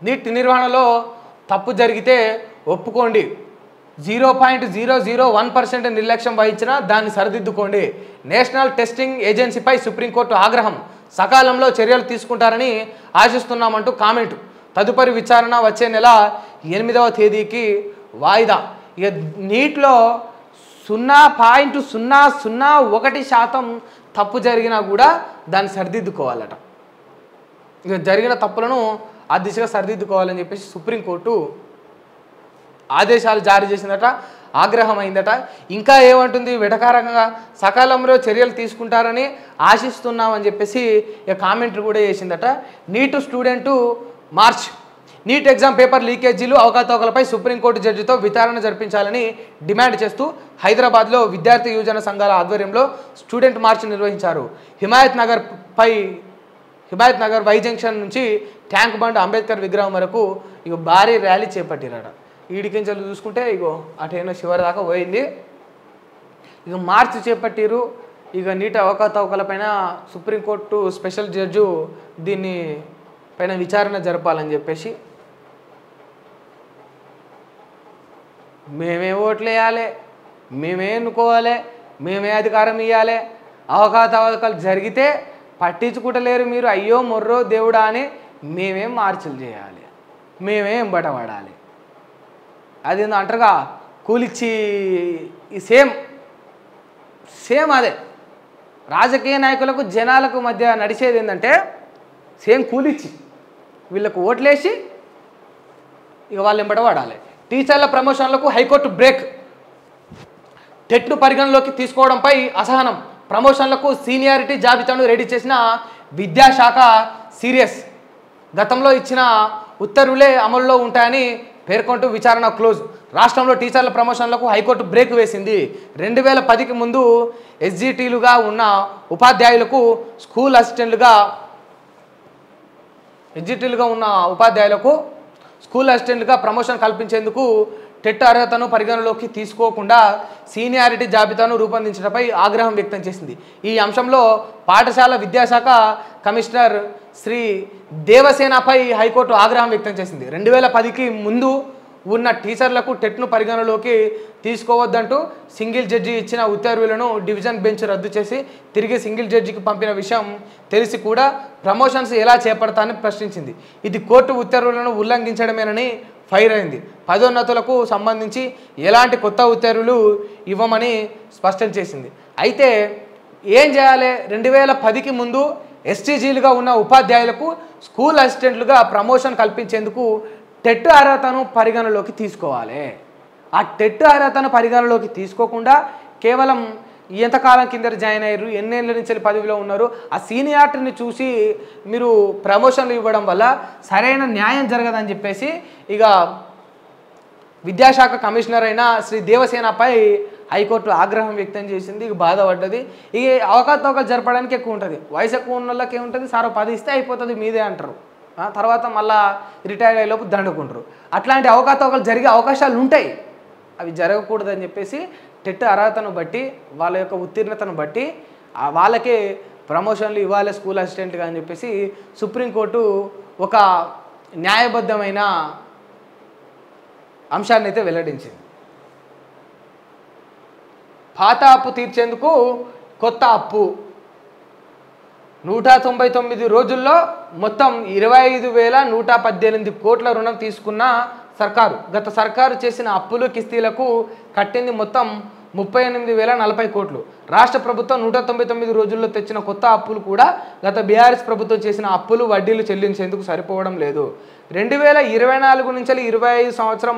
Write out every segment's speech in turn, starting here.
Neat నిర్వహణలో తప్పు జరిగితే ఒప్పుకోండి, 0.001% నిర్లక్ష్యం వహించినా దాన్ని సరిదిద్దుకోండి. నేషనల్ టెస్టింగ్ ఏజెన్సీపై సుప్రీంకోర్టు ఆగ్రహం, సకాలంలో చర్యలు తీసుకుంటారని ఆశిస్తున్నామంటూ కామెంట్. తదుపరి విచారణ వచ్చే నెల 8వ తేదీకి వాయిదా. ఇక నీట్లో 0.001% తప్పు జరిగినా కూడా దాన్ని సరిదిద్దుకోవాలట. ఇక జరిగిన తప్పులను ఆ దిశగా సరిదిద్దుకోవాలని చెప్పేసి సుప్రీంకోర్టు ఆదేశాలు జారీ చేసిందట, ఆగ్రహమైందట. ఇంకా ఏమంటుంది, వెటకారంగా సకాలంలో చర్యలు తీసుకుంటారని ఆశిస్తున్నామని చెప్పేసి ఇక కామెంట్లు కూడా చేసిందట. NEET student march. NEET exam paper లీకేజీలు అవకతవకలపై సుప్రీంకోర్టు జడ్జితో విచారణ జరిపించాలని డిమాండ్ చేస్తూ హైదరాబాద్లో విద్యార్థి యువజన సంఘాల ఆధ్వర్యంలో స్టూడెంట్ మార్చ్ నిర్వహించారు. హిమాయత్ నగర్ వై జంక్షన్ నుంచి ట్యాంక్ బండ్ అంబేద్కర్ విగ్రహం వరకు ఇక భారీ ర్యాలీ చేపట్టిరట. ఈడికించలు చూసుకుంటే ఇగో అటైనా చివరి దాకా పోయింది. ఇక మార్చ్ చేపట్టిరు. ఇక నీట్ అవకతవకలపైన సుప్రీంకోర్టు స్పెషల్ జడ్జు దీన్ని పైన విచారణ జరపాలని చెప్పేసి మేమే ఓట్లు వేయాలి, మేమే ఎన్నుకోవాలి, మేమే అధికారం ఇవ్వాలి, అవకతవకలు జరిగితే పట్టించుకుంటలేరు మీరు, అయ్యో మొర్రో దేవుడా అని మేమేం మార్చులు చేయాలి, మేమేం బటపడాలి. అది అంటారుగా కూలిచ్చి సేమ్ అదే రాజకీయ నాయకులకు జనాలకు మధ్య నడిచేది ఏంటంటే సేమ్ కూలిచ్చి వీళ్ళకు ఓట్లేసి ఇక వాళ్ళు ఎంబడబడాలి. టీచర్ల ప్రమోషన్లకు హైకోర్టు బ్రేక్. టెట్ను పరిగణలోకి తీసుకోవడంపై అసహనం. ప్రమోషన్లకు సీనియారిటీ జాబితాను రెడీ చేసిన విద్యాశాఖ సీరియస్. గతంలో ఇచ్చిన ఉత్తర్వులే అమలులో ఉంటాయని పేర్కొంటూ విచారణ క్లోజ్. రాష్ట్రంలో టీచర్ల ప్రమోషన్లకు హైకోర్టు బ్రేక్ వేసింది. 2010కి ముందు ఎస్జిటీలుగా ఉన్న ఉపాధ్యాయులకు స్కూల్ అసిస్టెంట్లుగా ప్రమోషన్ కల్పించేందుకు టెట్ అర్హతను పరిగణలోకి తీసుకోకుండా సీనియారిటీ జాబితాను రూపొందించడంపై ఆగ్రహం వ్యక్తం చేసింది. ఈ అంశంలో పాఠశాల విద్యాశాఖ కమిషనర్ శ్రీ దేవసేనపై హైకోర్టు ఆగ్రహం వ్యక్తం చేసింది. 2010కి ముందు ఉన్న టీచర్లకు టెట్ను పరిగణలోకి తీసుకోవద్దంటూ సింగిల్ జడ్జి ఇచ్చిన ఉత్తర్వులను డివిజన్ బెంచ్ రద్దు చేసి తిరిగి సింగిల్ జడ్జికి పంపిన విషయం తెలిసి కూడా ప్రమోషన్స్ ఎలా చేపడతానని ప్రశ్నించింది. ఇది కోర్టు ఉత్తర్వులను ఉల్లంఘించడమేనని ఫైర్ అయింది. పదోన్నతులకు సంబంధించి ఎలాంటి కొత్త ఉత్తర్వులు ఇవ్వమని స్పష్టం చేసింది. అయితే ఏం చేయాలి, 2010కి ముందు ఎస్టీజీలుగా ఉన్న ఉపాధ్యాయులకు స్కూల్ అసిస్టెంట్లుగా ప్రమోషన్ కల్పించేందుకు టెట్ అర్హతను పరిగణలోకి తీసుకోవాలి. ఆ టెట్ అర్హతను పరిగణలోకి తీసుకోకుండా కేవలం ఎంతకాలం కింద జాయిన్ అయ్యారు, ఎన్నేళ్ళ నుంచి పదవిలో ఉన్నారు, ఆ సీనియారిటీని చూసి మీరు ప్రమోషన్లు ఇవ్వడం వల్ల సరైన న్యాయం జరగదని చెప్పేసి ఇక విద్యాశాఖ కమిషనర్ అయిన శ్రీ దేవసేనపై హైకోర్టు ఆగ్రహం వ్యక్తం చేసింది. ఇక బాధపడ్డది. ఇక అవకతవకలు జరపడానికి ఎక్కువ ఉంటుంది. వయసు ఎక్కువ ఉన్న వాళ్ళకి ఏముంటుంది, సారో 10 ఇస్తే అయిపోతుంది మీదే అంటారు. తర్వాత మళ్ళీ రిటైర్ అయ్యేలోపు దండుకుంటారు. అట్లాంటి అవకతవకలు జరిగే అవకాశాలు ఉంటాయి. అవి జరగకూడదని చెప్పేసి టెట్ అర్హతను బట్టి వాళ్ళ యొక్క ఉత్తీర్ణతను బట్టి వాళ్ళకే ప్రమోషన్లు ఇవ్వాలి స్కూల్ అసిస్టెంట్గా అని చెప్పేసి సుప్రీంకోర్టు ఒక న్యాయబద్ధమైన అంశాన్ని అయితే వెల్లడించింది. పాత అప్పు తీర్చేందుకు కొత్త అప్పు. 199 రోజుల్లో మొత్తం 25,118 కోట్ల రుణం తీసుకున్న సర్కారు. గత సర్కారు చేసిన అప్పులు కిస్తీలకు కట్టింది మొత్తం 38,040 కోట్లు. రాష్ట్ర ప్రభుత్వం 199 రోజుల్లో తెచ్చిన కొత్త అప్పులు కూడా గత బీఆర్ఎస్ ప్రభుత్వం చేసిన అప్పులు వడ్డీలు చెల్లించేందుకు సరిపోవడం లేదు. 2024 నుంచి 25 సంవత్సరం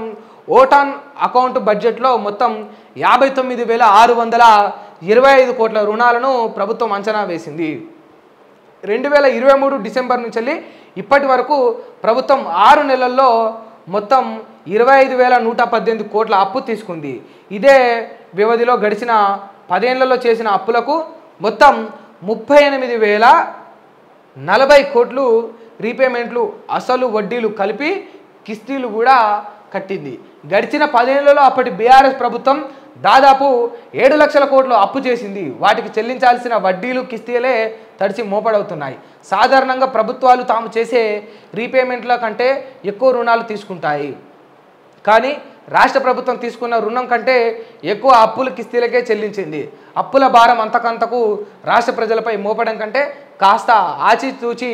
ఓటాన్ అకౌంట్ బడ్జెట్లో మొత్తం 59,625 కోట్ల రుణాలను ప్రభుత్వం అంచనా వేసింది. 2023 డిసెంబర్ నుంచి ఇప్పటి వరకు ప్రభుత్వం 6 నెలల్లో మొత్తం 25,118 కోట్ల అప్పు తీసుకుంది. ఇదే వ్యవధిలో గడిచిన 10 ఏళ్లలో చేసిన అప్పులకు మొత్తం 38,040 కోట్లు రీపేమెంట్లు, అసలు వడ్డీలు కలిపి కిస్తీలు కూడా కట్టింది. గడిచిన 10 ఏళ్లలో అప్పటి బీఆర్ఎస్ ప్రభుత్వం దాదాపు 7 లక్షల కోట్లు అప్పు చేసింది. వాటికి చెల్లించాల్సిన వడ్డీలు కిస్తీలే తడిచి మోపడవుతున్నాయి. సాధారణంగా ప్రభుత్వాలు తాము చేసే రీపేమెంట్ల కంటే ఎక్కువ రుణాలు తీసుకుంటాయి. కానీ రాష్ట్ర ప్రభుత్వం తీసుకున్న రుణం కంటే ఎక్కువ అప్పుల కిస్తీలకే చెల్లించింది. అప్పుల భారం అంతకంతకు రాష్ట్ర ప్రజలపై మోపడం కంటే కాస్త ఆచితూచి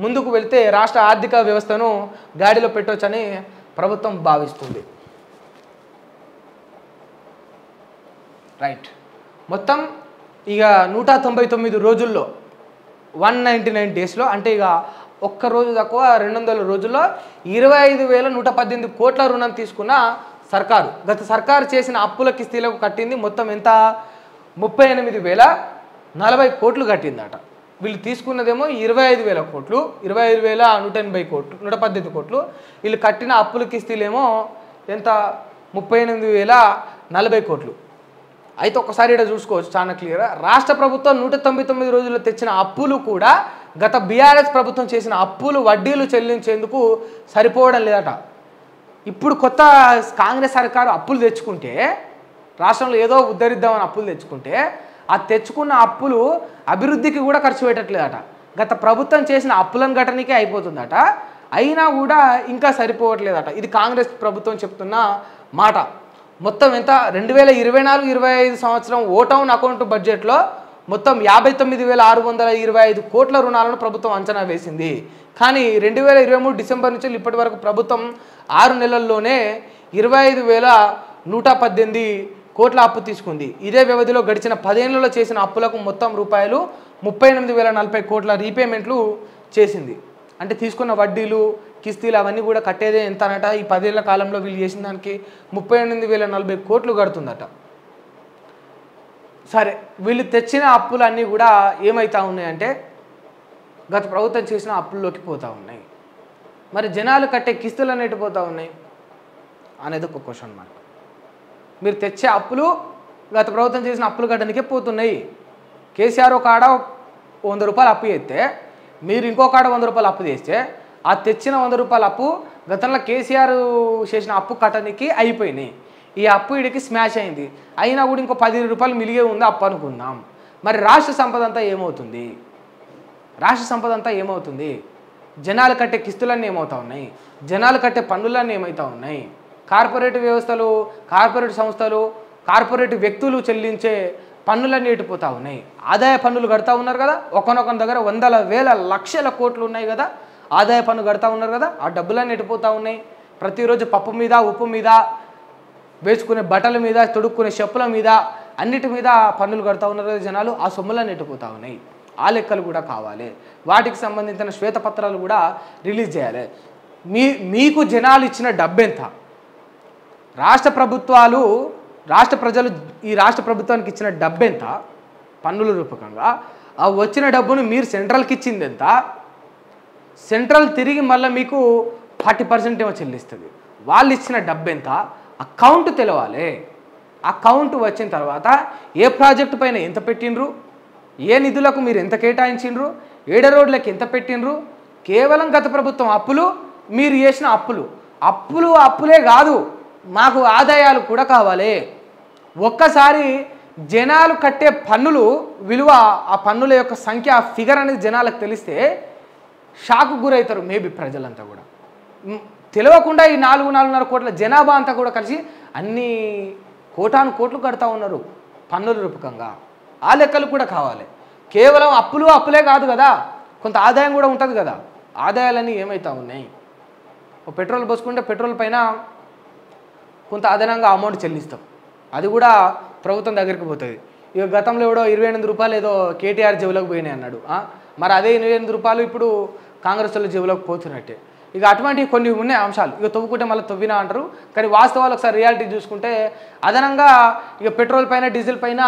ముందుకు వెళ్తే రాష్ట్ర ఆర్థిక వ్యవస్థను గాడిలో పెట్టొచ్చని ప్రభుత్వం భావిస్తుంది. రైట్, మొత్తం ఇక 199 రోజుల్లో 199 డేస్లో, అంటే ఇక ఒక్క రోజు తక్కువ 200 రోజుల్లో 25,118 కోట్ల రుణం తీసుకున్న సర్కారు. గత సర్కారు చేసిన అప్పుల కిస్తీలకు కట్టింది మొత్తం ఎంత? 38,040 కోట్లు కట్టిందట. వీళ్ళు తీసుకున్నదేమో 25,000 కోట్లు, 25,180 కోట్లు, 118 కోట్లు. వీళ్ళు కట్టిన అప్పుల కిస్తీలేమో ఎంత? 38,040 కోట్లు. అయితే ఒకసారి ఇక్కడ చూసుకోవచ్చు చాలా క్లియర్గా. రాష్ట్ర ప్రభుత్వం 199 రోజుల్లో తెచ్చిన అప్పులు కూడా గత బీఆర్ఎస్ ప్రభుత్వం చేసిన అప్పులు వడ్డీలు చెల్లించేందుకు సరిపోవడం లేదట. ఇప్పుడు కొత్త కాంగ్రెస్ సర్కారు అప్పులు తెచ్చుకుంటే, రాష్ట్రంలో ఏదో ఉద్ధరిద్దామని అప్పులు తెచ్చుకుంటే, ఆ తెచ్చుకున్న అప్పులు అభివృద్ధికి కూడా ఖర్చు పెట్టట్లేదట. గత ప్రభుత్వం చేసిన అప్పులను గట్టనికే అయిపోతుందట. అయినా కూడా ఇంకా సరిపోవట్లేదట. ఇది కాంగ్రెస్ ప్రభుత్వం చెప్తున్న మాట. మొత్తం ఎంత? 2024-25 సంవత్సరం ఓటౌన్ అకౌంట్ బడ్జెట్లో మొత్తం 59,625 కోట్ల రుణాలను ప్రభుత్వం అంచనా వేసింది. కానీ 2023 డిసెంబర్ నుంచి ఇప్పటి వరకు ప్రభుత్వం 6 నెలల్లోనే 25,118 కోట్ల అప్పు తీసుకుంది. ఇదే వ్యవధిలో గడిచిన 10 ఏళ్లలో చేసిన అప్పులకు మొత్తం రూపాయలు 38,040 కోట్ల రీపేమెంట్లు చేసింది. అంటే తీసుకున్న వడ్డీలు కిస్తీలు అవన్నీ కూడా కట్టేదే ఎంత అనట? ఈ 10 ఏళ్ల కాలంలో వీళ్ళు చేసిన దానికి 38,040 కోట్లు కడుతుందట. సరే, వీళ్ళు తెచ్చిన అప్పులు అన్నీ కూడా ఏమవుతా ఉన్నాయంటే గత ప్రభుత్వం చేసిన అప్పుల్లోకి పోతూ ఉన్నాయి. మరి జనాలు కట్టే కిస్తులు అనేటి పోతూ ఉన్నాయి అనేది ఒక క్వశ్చన్ మార్క్. మీరు తెచ్చే అప్పులు గత ప్రభుత్వం చేసిన అప్పులు కట్టడానికే పోతున్నాయి. కేసీఆర్ ఒక ఆడ 100 రూపాయలు అప్పు చేస్తే, మీరు ఇంకొక ఆడ 100 రూపాయలు అప్పు చేస్తే, ఆ తెచ్చిన 100 రూపాయల అప్పు గతంలో కేసీఆర్ చేసిన అప్పు కట్టడానికి అయిపోయినాయి. ఈ అప్పు ఇడికి స్మాష్ అయింది. అయినా కూడా ఇంకో 10 రూపాయలు మిలిగే ఉంది అప్పు అనుకుందాం. మరి రాష్ట్ర సంపద అంతా ఏమవుతుంది? రాష్ట్ర సంపద అంతా ఏమవుతుంది? జనాలు కట్టే కిస్తులన్నీ ఏమవుతా ఉన్నాయి? జనాలు కట్టే పన్నులన్నీ ఏమవుతా ఉన్నాయి? కార్పొరేట్ వ్యవస్థలు, కార్పొరేట్ సంస్థలు, కార్పొరేట్ వ్యక్తులు చెల్లించే పన్నులన్నీ ఎటుపోతూ ఉన్నాయి. ఆదాయ పన్నులు కడతా ఉన్నారు కదా. ఒకనొక దగ్గర 100,000 లక్షల కోట్లు ఉన్నాయి కదా. ఆదాయ పన్ను కడతా ఉన్నారు కదా. ఆ డబ్బులన్నీ ఎటుపోతూ ఉన్నాయి. ప్రతిరోజు పప్పు మీద, ఉప్పు మీద, వేసుకునే బట్టల మీద, తొడుక్కునే చెప్పుల మీద, అన్నిటి మీద పన్నులు కడతా ఉన్నారు కదా జనాలు. ఆ సొమ్ములన్నీ ఎటుపోతూ ఉన్నాయి. ఆ లెక్కలు కూడా కావాలి. వాటికి సంబంధించిన శ్వేతపత్రాలు కూడా రిలీజ్ చేయాలి. మీకు జనాలు ఇచ్చిన డబ్బెంత? రాష్ట్ర ప్రభుత్వాలు, రాష్ట్ర ప్రజలు ఈ రాష్ట్ర ప్రభుత్వానికి ఇచ్చిన డబ్బెంత పన్నుల రూపకంగా? ఆ వచ్చిన డబ్బును మీరు సెంట్రల్కి ఇచ్చింది ఎంత? సెంట్రల్ తిరిగి మళ్ళీ మీకు 40% ఏమో చెల్లిస్తుంది. వాళ్ళు ఇచ్చిన డబ్బెంత? అకౌంట్ తెలవాలి. అకౌంట్ వచ్చిన తర్వాత ఏ ప్రాజెక్టు పైన ఎంత పెట్టిండ్రు, ఏ నిధులకు మీరు ఎంత కేటాయించిండ్రు, ఏడ రోడ్లకు ఎంత పెట్టిండ్రు. కేవలం గత ప్రభుత్వం అప్పులు, మీరు చేసిన అప్పులే కాదు, మాకు ఆదాయాలు కూడా కావాలి. ఒక్కసారి జనాలు కట్టే పన్నులు విలువ, ఆ పన్నుల యొక్క సంఖ్య, ఆ ఫిగర్ అనేది జనాలకు తెలిస్తే షాకు గురవుతారు మేబీ ప్రజలంతా కూడా. తెలియకుండా ఈ 4-4.5 కోట్ల జనాభా అంతా కూడా కలిసి అన్ని కోటాను కోట్లు కడతా ఉన్నారు పన్నుల రూపకంగా. ఆ లెక్కలు కూడా కావాలి. కేవలం అప్పులే కాదు కదా, కొంత ఆదాయం కూడా ఉంటుంది కదా. ఆదాయాలన్నీ ఏమవుతా ఉన్నాయి? పెట్రోల్ పోసుకుంటే పెట్రోల్ పైన కొంత అదనంగా అమౌంట్ చెల్లిస్తాం. అది కూడా ప్రభుత్వం దగ్గరికి పోతుంది. ఇక గతంలో ఎవడో 28 రూపాయలు ఏదో కేటీఆర్ జేబులోకి పోయినాయి అన్నాడు. మరి అదే 28 రూపాయలు ఇప్పుడు కాంగ్రెస్ వాళ్ళ జేబులోకి పోతున్నట్టే. ఇక అటువంటి కొన్ని ఉన్నాయి అంశాలు. ఇక తవ్వుకుంటే మళ్ళీ తవ్వినా అంటారు. కానీ వాస్తవాలు ఒకసారి రియాలిటీ చూసుకుంటే అదనంగా ఇక పెట్రోల్ పైన, డీజిల్ పైన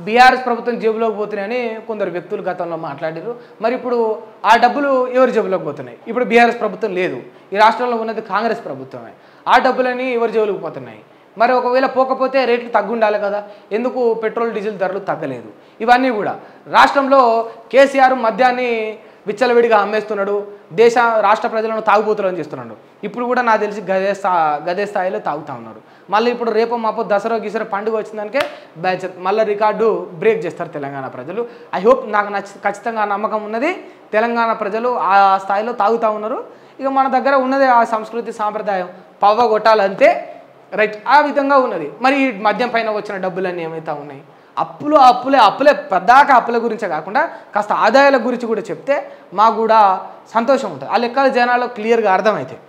బీఆర్ఎస్ ప్రభుత్వం జేబులోకి పోతున్నాయని కొందరు వ్యక్తులు గతంలో మాట్లాడారు. మరి ఇప్పుడు ఆ డబ్బులు ఎవరి జేబులోకి పోతున్నాయి? ఇప్పుడు బీఆర్ఎస్ ప్రభుత్వం లేదు, ఈ రాష్ట్రంలో ఉన్నది కాంగ్రెస్ ప్రభుత్వమే. ఆ డబ్బులని ఎవరి జేబులోకి పోతున్నాయి? మరి ఒకవేళ పోకపోతే రేట్లు తగ్గుండాలి కదా. ఎందుకు పెట్రోల్, డీజిల్ ధరలు తగ్గలేదు? ఇవన్నీ కూడా రాష్ట్రంలో కేసీఆర్ మద్యాన్ని విచ్చలవిడిగా అమ్మేస్తున్నాడు, రాష్ట్ర ప్రజలను తాగుబోతులను చేస్తున్నాడు. ఇప్పుడు కూడా నాకు తెలిసి గదే స్థాయిలో తాగుతూ ఉన్నాడు. మళ్ళీ ఇప్పుడు రేపు మాపు దసరా గీసరా పండుగ వచ్చిందానికే బ్యాచ్ మళ్ళీ రికార్డు బ్రేక్ చేస్తారు తెలంగాణ ప్రజలు. ఐ హోప్ నాకు ఖచ్చితంగా నమ్మకం ఉన్నది, తెలంగాణ ప్రజలు ఆ స్థాయిలో తాగుతూ ఉన్నారు. ఇక మన దగ్గర ఉన్నదే ఆ సంస్కృతి సాంప్రదాయం, పవ్వ కొట్టాలంతే, రైట్, ఆ విధంగా ఉన్నది. మరి మద్యం పైన వచ్చిన డబ్బులన్నీ ఏమైతే ఉన్నాయి, అప్పులే పెద్దాక అప్పుల గురించే కాకుండా కాస్త ఆదాయాల గురించి కూడా చెప్తే మాకు కూడా సంతోషం ఉంటుంది. ఆ లెక్కల జనాల్లో క్లియర్గా అర్థమవుతాయి.